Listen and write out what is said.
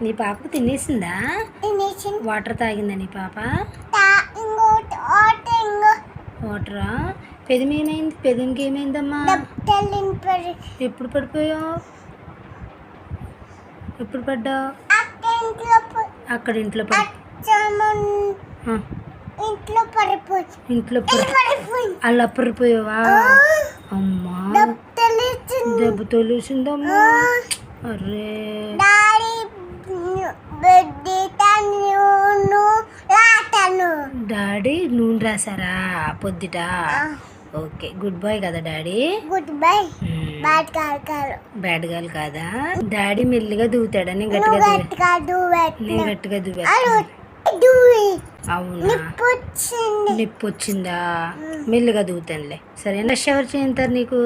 నీ పాప తినేసిందా? వాటర్ తాగిందా నీ పాప? వాటరా? పెదమి ఏమైంది? పెదమికి ఏమైందమ్మా? ఎప్పుడు పడిపోయావు? ఎప్పుడు పడ్డావు? అక్కడ ఇంట్లో అలా పడిపోయావా? అమ్మా దెబ్బ తొలిసిందమ్మా. అరే డాడీ నూనె రాసారా పొద్దుట? ఓకే, గుడ్ బాయ్ కదా డాడీ? బ్యాడ్ గర్ల్ కాదా? డాడీ మెల్లిగా దూతాడా? నేను గట్టిగా దూవా. అవునా? నిప్పు వచ్చిందా? మెల్లిగా దూతానులే. సరే, నెక్స్ట్ ఎవరు చేస్తారు నీకు?